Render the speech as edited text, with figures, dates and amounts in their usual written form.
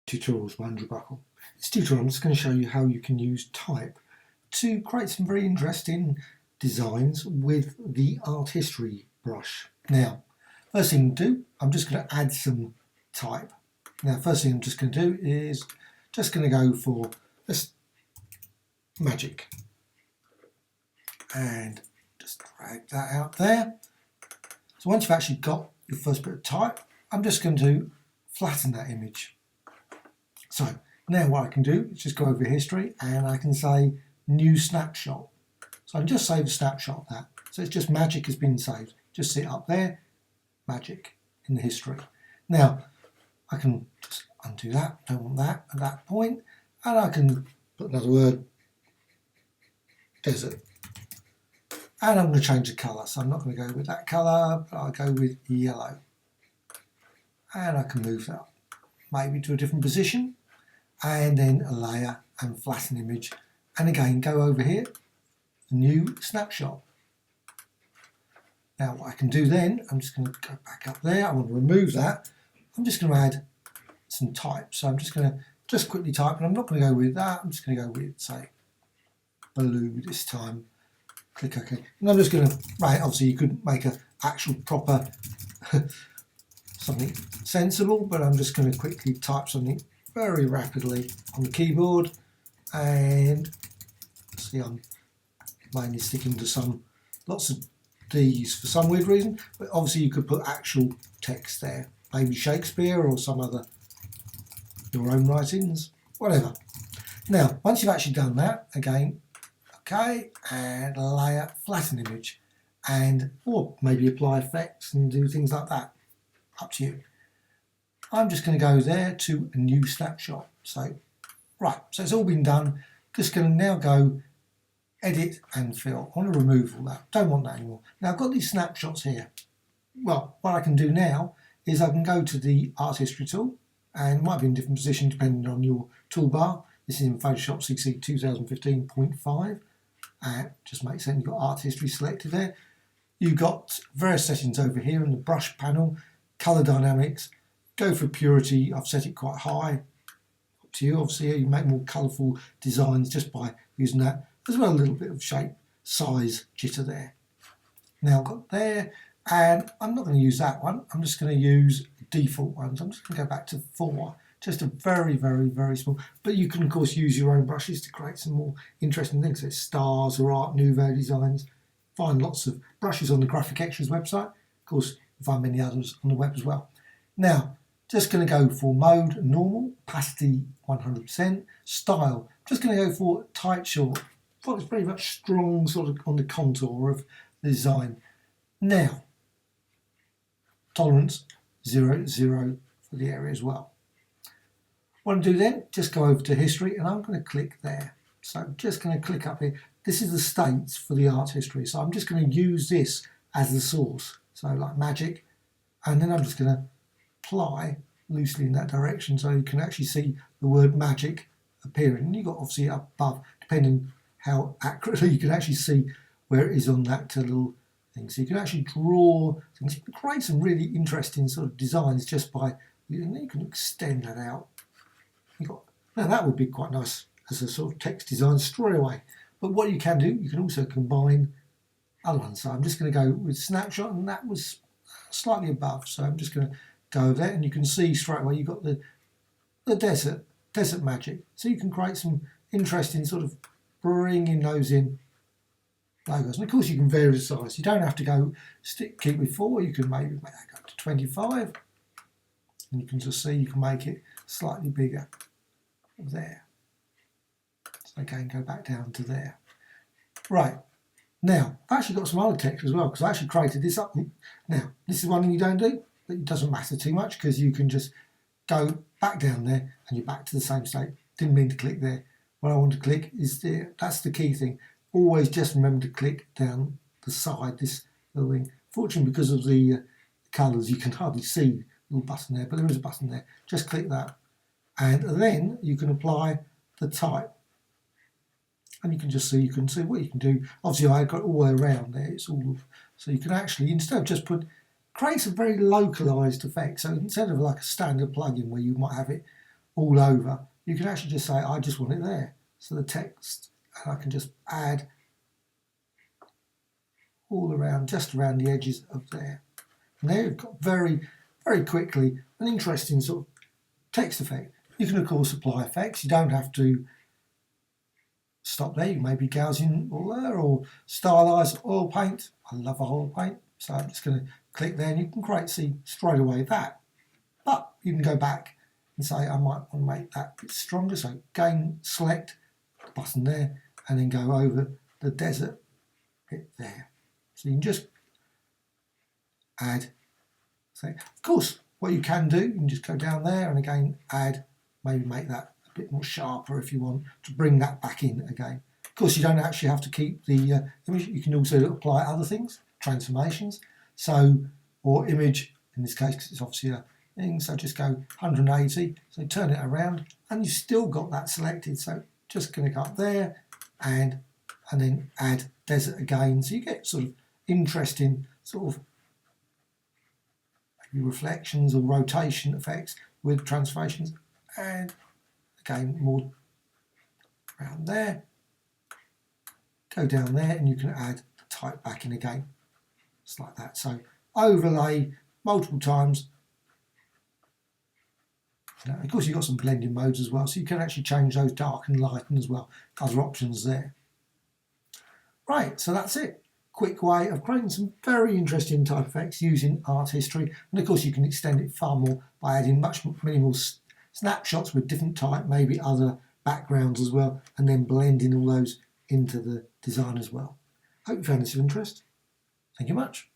Tutorials by Andrew Buckle. In this tutorial I'm just going to show you how you can use type to create some very interesting designs with the art history brush. Now, first thing to do, I'm just going to add some type. Now, first thing I'm just going to do is just going to go for this magic and just drag that out there. So once you've actually got your first bit of type, I'm just going to flatten that image. So now what I can do is just go over history and I can say new snapshot. So I can just save a snapshot of that. So it's just magic has been saved. Just see it up there, magic in the history. Now I can just undo that, don't want that at that point, and I can put another word, desert. And I'm going to change the colour, so I'm not going to go with that colour, but I'll go with yellow. And I can move that maybe to a different position, and then a layer and flatten image. And again, go over here, new snapshot. Now what I can do then, I'm just going to go back up there, I want to remove that. I'm just going to add some type. So I'm just going to just quickly type, and I'm not going to go with that, I'm just going to go with, say, blue this time. Click OK. And I'm just going to, right, obviously you could make an actual proper something sensible, but I'm just going to quickly type something very rapidly on the keyboard, and see I'm mainly sticking to lots of D's for some weird reason, but obviously you could put actual text there, maybe Shakespeare or some other, your own writings, whatever. Now once you've actually done that, again, okay, and layer, flatten image, and or maybe apply effects and do things like that, up to you. I'm just going to go there to a new snapshot. So right, so it's all been done. Just going to now go edit and fill. I want to remove all that, don't want that anymore. Now I've got these snapshots here. Well, what I can do now is I can go to the art history tool, and it might be in a different position depending on your toolbar. This is in Photoshop CC 2015.5, and just make sense, you've got art history selected there. You've got various settings over here in the brush panel, colour dynamics, go for purity, I've set it quite high, up to you. Obviously you make more colourful designs just by using that, as well as a little bit of shape, size, jitter there. Now I've got there, and I'm not going to use that one, I'm just going to use default ones. I'm just going to go back to 4, just a very, very, very small, but you can of course use your own brushes to create some more interesting things, so stars or Art Nouveau designs. Find lots of brushes on the Graphicxtras website, of course you find many others on the web as well. Now just going to go for mode normal, opacity 100%, style, just going to go for tight short. It's pretty much strong sort of on the contour of the design. Now tolerance 0, 0 for the area as well. What I'm going to do then, just go over to history, and I'm going to click there. So I'm just going to click up here. This is the states for the art history, so I'm just going to use this as the source, so like magic, and then I'm just going to apply loosely in that direction so you can actually see the word magic appearing. And you've got obviously up above, depending how accurately you can actually see where it is on that little thing. So you can actually draw things, you can create some really interesting sort of designs just by, you can extend that out. Now that would be quite nice as a sort of text design straight away. But what you can do, you can also combine other ones. So I'm just going to go with snapshot, and that was slightly above. So I'm just going to go over there, and you can see straight away you've got the desert magic. So you can create some interesting sort of bringing those in logos. And of course you can vary the size. You don't have to go keep with 4. You can maybe make that go to 25. And you can just see you can make it slightly bigger there. So again, go back down to there. Right, now I've actually got some other text as well, because I actually created this up. Now this is one thing you don't do, but it doesn't matter too much, because you can just go back down there and you're back to the same state. Didn't mean to click there. What I want to click is there. That's the key thing. Always just remember to click down the side, this little thing. Fortunately, because of the colours, you can hardly see the little button there, but there is a button there. Just click that, and then you can apply the type. And you can just see, you can see what you can do. Obviously I've got all the way around there, it's all, so you can actually, instead of just create a very localized effect. So instead of like a standard plugin where you might have it all over, you can actually just say, I just want it there. So the text, and I can just add all around, just around the edges of there. And there you've got very, very quickly an interesting sort of text effect. You can of course apply effects. You don't have to stop there. You can maybe Gaussian all there, or stylized oil paint. I love oil paint, so I'm just going to click there, and you can see straight away that. But you can go back and say, I might want to make that a bit stronger. So again, select the button there, and then go over the desert bit there. So you can just add. So of course, what you can do, you can just go down there and again add, maybe make that a bit more sharper if you want to bring that back in again. Of course, you don't actually have to keep the image. You can also apply other things, transformations. So, or image in this case, because it's obviously a thing. So just go 180. So turn it around, and you've still got that selected. So just going to go up there and then add desert again. So you get sort of interesting sort of maybe reflections or rotation effects with transformations, and again more around there. Go down there and you can add the type back in again, just like that. So overlay multiple times. Now, of course, you've got some blending modes as well, so you can actually change those dark and lighten as well. Other options there. Right, so that's it. Quick way of creating some very interesting type effects using art history, and of course you can extend it far more by adding many more snapshots with different type, maybe other backgrounds as well, and then blending all those into the design as well. Hope you found this of interest. Thank you much.